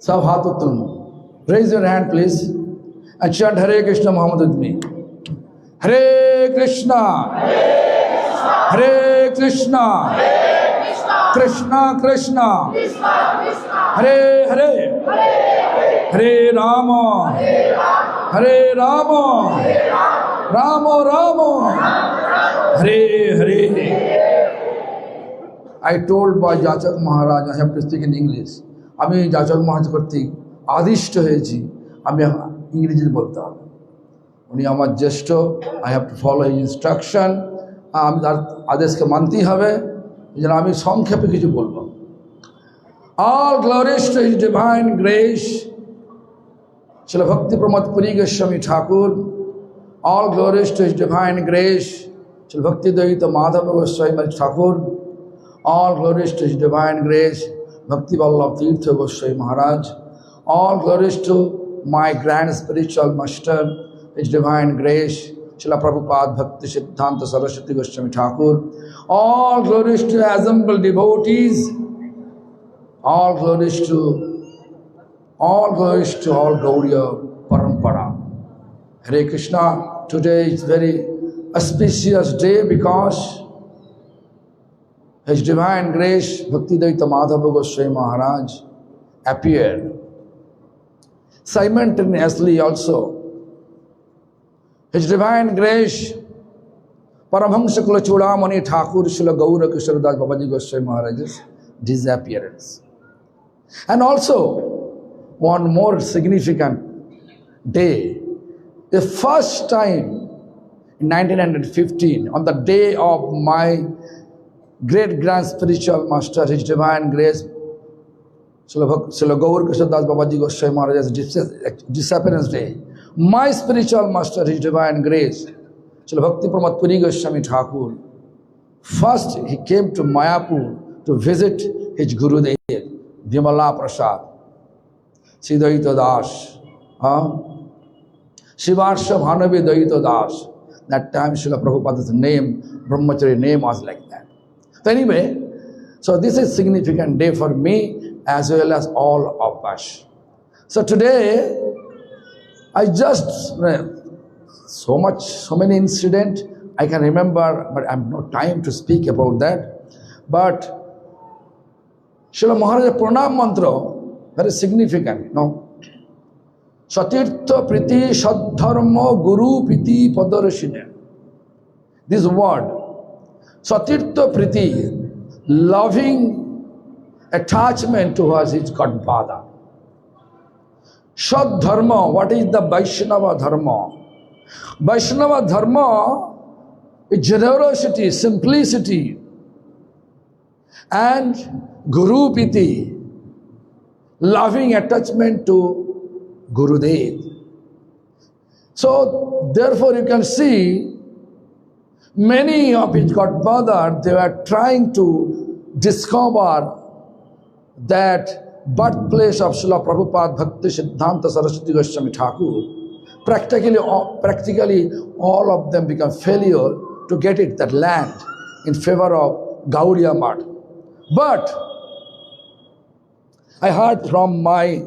सब हाथ उत्तोलन. Raise your hand, please, and chant Hare Krishna Muhammad with me. Hare Krishna, Hare Krishna, Krishna Krishna, Hare Hare, Hare Rama, Hare Rama, Rama Rama, Hare Hare. I told by Jachak Maharaj, I have to speak in English. আমি যাচক মহারাজ কর্তৃক আদিষ্ট হয়েছি, আমি ইংরেজিতে বলতে হবে। উনি আমার জ্যেষ্ঠ, I have to follow his instruction, আমি তার আদেশকে মানতেই হবে, এই জন্য আমি সংক্ষেপে কিছু বলবো। All glories to His divine grace, Srila Bhakti Pramod Puri Goswami Thakur. All glories to His divine grace, Srila Bhakti Daita Madhava Goswami Thakur. All glories to His divine grace, Bhakti Vallabh Tirtha Goswami Maharaj. All glories to my grand spiritual master, His divine grace, Srila Prabhupada Bhakti Siddhanta Saraswati Goswami Thakur. All glories to assembled devotees. All glories to all Gauriya Parampara. Hare Krishna. Today is very auspicious day because His divine grace, Bhaktivedanta Madhava Goswami Maharaj, appeared. Simultaneously also, His divine grace, Paramahamsa Kula Chudamani Thakur Srila Gaura Krishnadas Babaji Goswami Maharaj's disappearance. And also, one more significant day, the first time in 1915, on the day of my great grand spiritual master, His divine grace, Srila Gaur Krishnadas Babaji Goswami Maharaj's disappearance day. My spiritual master, His divine grace, Srila Bhakti Pramod Puri Goswami Thakur, first he came to Mayapur to visit his Gurudev, Vimala Prasad, Siddhaita Das, Shivarsha Bhanavi Daita Das. That time Srila Prabhupada's name, Brahmachari name was like that. So anyway, so this is significant day for me as well as all of us. So today, I just, so many incidents I can remember, but I have no time to speak about that. But Srila Maharaj's Pranam Mantra, very significant, no? Satirtha Priti Sadharma Guru Piti Padarashine. This word, Satirtha Priti, loving attachment towards his Godfather. Sad Dharma, what is the Vaishnava Dharma? Vaishnava Dharma is generosity, simplicity, and Guru Piti, loving attachment to Gurudev. So, therefore, you can see many of his godfathers, they were trying to discover that birthplace of Srila Prabhupada Bhakti Siddhanta Saraswati Goswami Thakur. Practically all of them become failure to get it, that land, in favor of Gaudiya Math. But I heard from my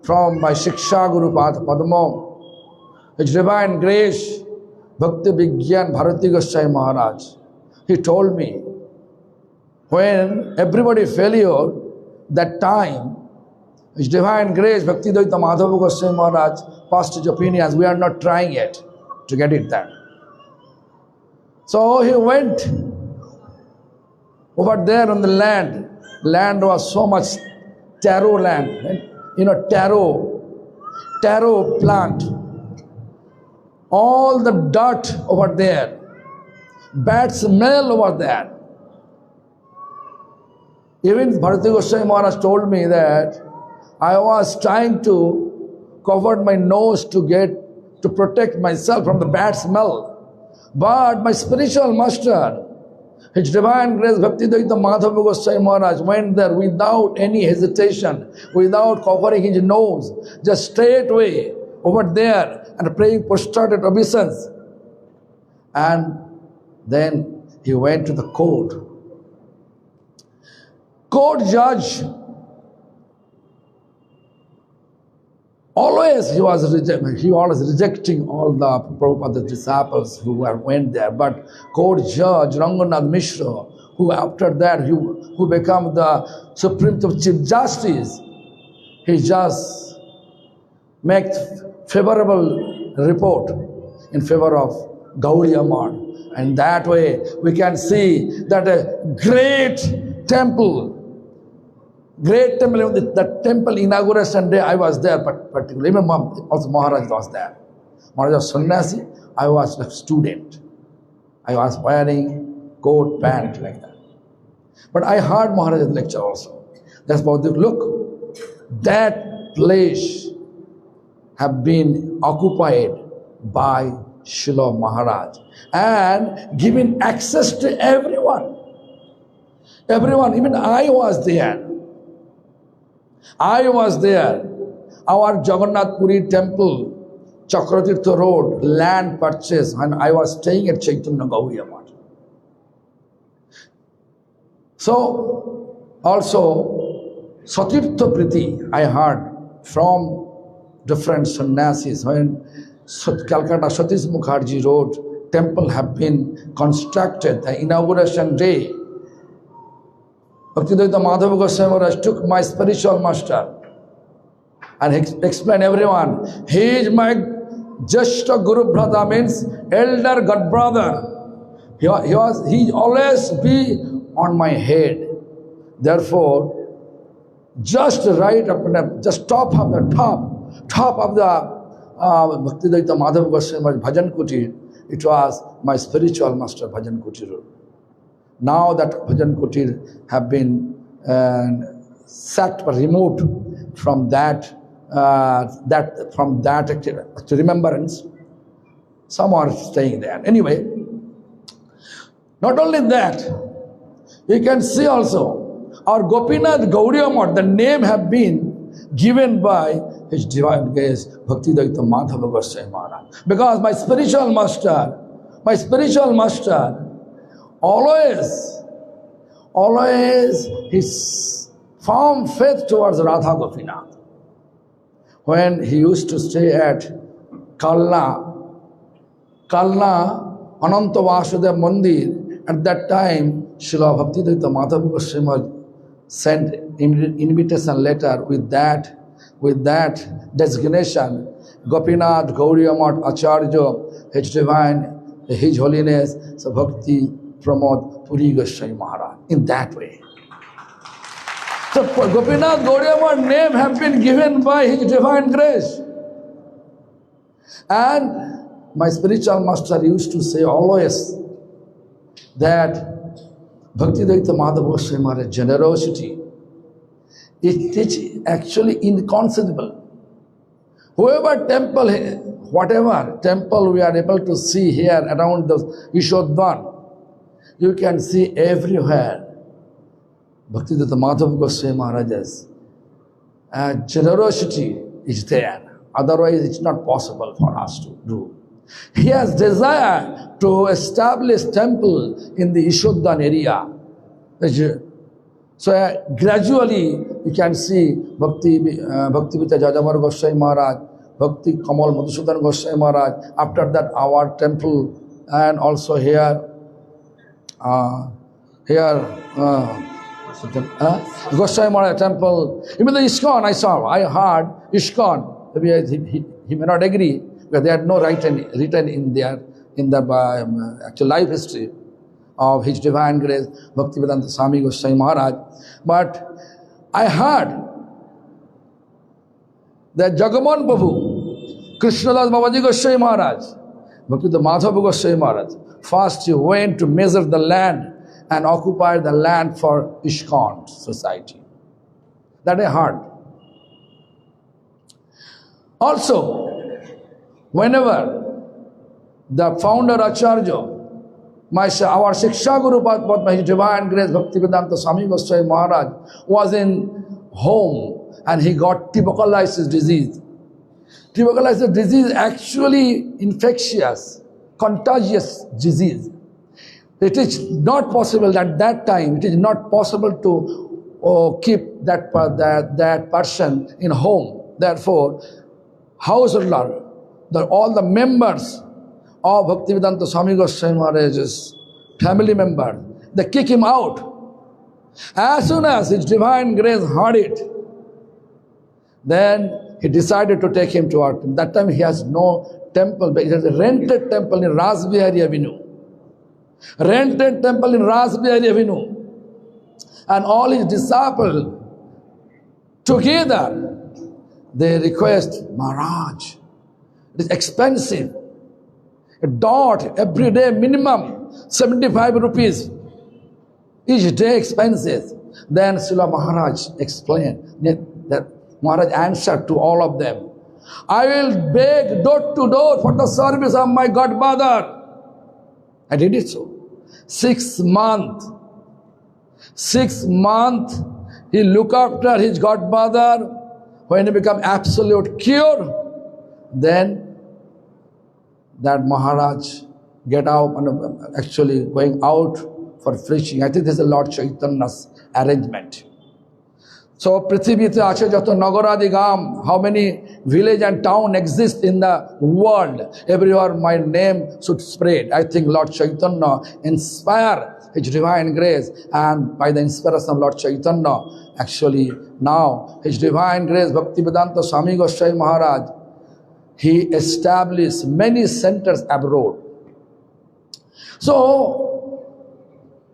Shiksha Guru Padma, His divine grace, Bhakti Vigyan Bharati Goswami Maharaj. He told me, when everybody failure, that time, His divine grace, Bhaktivedanta Madhava Goswami Maharaj passed his opinions, we are not trying yet to get it there. So he went over there on the land. Land was so much taro land, you know, taro plant. All the dirt over there, bad smell over there. Even Bharati Goswami Maharaj told me that I was trying to cover my nose to protect myself from the bad smell. But my spiritual master, His divine grace, Bhaktivedanta Madhava Goswami Maharaj, went there without any hesitation, without covering his nose, just straight away over there and praying prostrated obeisance. And then he went to the court. Court judge always he was rejecting all the Prabhupada's disciples who went there. But court judge Ranganath Mishra, who after that who became the Supreme Chief Justice, he just makes favorable report in favor of Gaudiya Math. And that way we can see that a great temple, the temple inauguration day, I was there, but particularly, even also Maharaj was there. Maharaj was sannyasi, I was a student. I was wearing coat, pant, like that. But I heard Maharaj's lecture also. That's about the look, that place have been occupied by Srila Maharaj and given access to everyone. Everyone, even I was there. Our Jagannath Puri temple, Chakratirtha Road, land purchase, and I was staying at Chaitanya Gaudiya Math. So, also, Satirtha Priti, I heard from different sannyasis when Calcutta Satish Mukherjee Road temple have been constructed, the inauguration day. Bhaktivedanta Madhava Goswami Maharaj took my spiritual master and explained everyone, he is my Jeshta Guru Brother, means elder god brother. He always be on my head. Therefore, just right up, just top of the Bhaktivedanta Madhava Goswami Maharaj Bhajan Kutir, it was my spiritual master Bhajan Kutir. Now that Bhajan Kutir have been sacked or removed from that remembrance, some are staying there. Anyway, not only that, you can see also our Gopinath Gaudiya Math, the name have been given by His Divine Grace Bhaktivedanta Madhava Goswami Maharaj. Because my spiritual master, always his firm faith towards Radha Gopinath. When he used to stay at Kalna Ananta Vasudev Mandir, at that time Srila Bhaktivedanta Madhava Goswami Maharaj sent invitation letter with that designation, Gopinath Gaudiya Math Acharya, His Holiness so Bhakti Pramod Puri Goswami Maharaj, in that way. So Gopinath Gaudiya Math name have been given by His Divine Grace. And my spiritual master used to say always that Bhaktivedanta Madhava Goswami Maharaj's generosity, it is actually inconceivable. Whatever temple we are able to see here around the Yashodhan, you can see everywhere Bhaktivedanta Madhava Goswami Maharaj's generosity is there. Otherwise, it's not possible for us to do. He has desire to establish temple in the Yashodhan area. So gradually you can see Bhaktivedanta Jajamar Goswami Maharaj, Bhakti Kamal Madhusudan Goswami Maharaj. After that, our temple, and also here Goswami Maharaj temple. Even the ISKCON I heard ISKCON. Maybe he may not agree because they had no written in the actual life history of His Divine Grace Bhaktivedanta Swami Goswami Maharaj. But I heard that Jagamohan Prabhu, Krishnadas Babaji Goswami Maharaj, Bhaktivedanta Madhava Goswami Maharaj, first he went to measure the land and occupy the land for ISKCON society. That I heard. Also, whenever the founder Acharya, our Shiksha Guru Padma, His Divine Grace Bhaktivedanta Swami Goswami Maharaj, was in home and he got tuberculosis disease. Tuberculosis disease is actually infectious, contagious disease. It is not possible at that time, it is not possible to keep that person in home. Therefore, householder, all the members of Bhaktivedanta Swami Goswami Maharaj's family member, they kick him out. As soon as His Divine Grace heard it, then he decided to take him to our temple. That time he has no temple, but he has a rented temple in Rasbihari Avenue. Rented temple in Rasbihari Avenue. And all his disciples together, they request, Maharaj, it is expensive. A dot every day minimum 75 rupees. Each day expenses. Then Srila Maharaj explained that Maharaj answered to all of them, I will beg door to door for the service of my godmother. I did it so. 6 months. 6 months he looked after his godmother. When he became absolute cure, then that Maharaj get out and actually going out for preaching. I think this is Lord Chaitanya's arrangement. So Prithivite ache jato nagaradi gam, how many village and town exist in the world, everywhere my name should spread. I think Lord Chaitanya inspire His Divine Grace, and by the inspiration of Lord Chaitanya, actually now His Divine Grace Bhaktivedanta Swami Goswami Maharaj, he established many centers abroad. So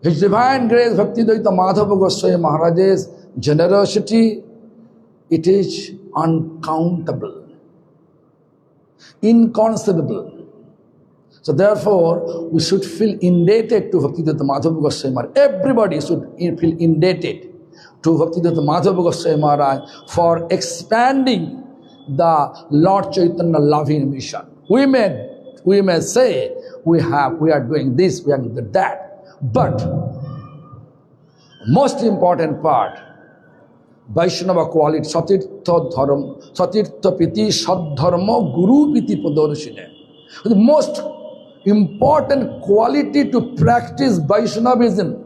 His Divine Grace Bhaktivedanta Madhava Goswami Maharaj's generosity, it is uncountable, inconceivable. So therefore, we should feel indebted to Bhaktivedanta Madhava Goswami Maharaj. Everybody should feel indebted to Bhaktivedanta Madhava Goswami Maharaj for expanding the Lord Chaitanya loving mission. We may say we are doing this, we are doing that, but most important part, Vaishnava quality, Satirtha Dharma, Satirtha Piti, Sadharma, Guru Piti Padarshine. The most important quality to practice Vaishnavism.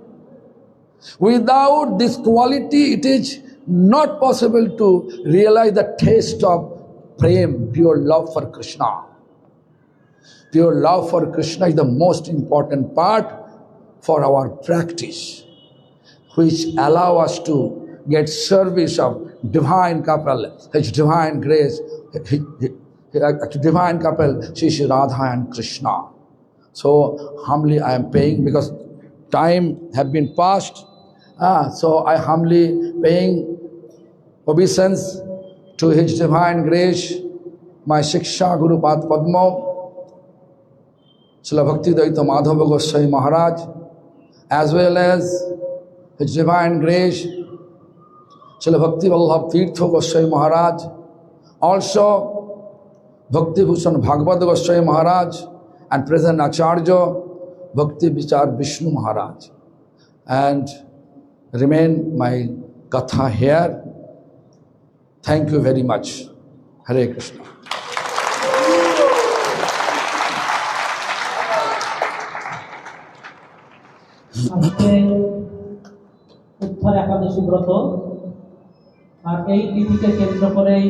Without this quality, it is not possible to realize the taste of prem, pure love for Krishna. Pure love for Krishna is the most important part for our practice, which allow us to get service of divine couple, His Divine Grace, divine couple, Shri Radha and Krishna. So humbly I am paying, because time have been passed. So I humbly paying obeisance to His Divine Grace, my Shiksha Guru Pad Padma, Srila Bhaktivedanta Madhava Goswami Maharaj, as well as His Divine Grace, Srila Bhakti Vallabh Tirtha Goswami Maharaj, also Bhakti Bhushan Bhagavad Goswami Maharaj, and present Acharya Bhakti Vichar Vishnu Maharaj. And remain my katha here. Thank you very much. Hare Krishna. আজকে উত্তর একাদশী ব্রত, আর এই তিথিকে কেন্দ্র করেই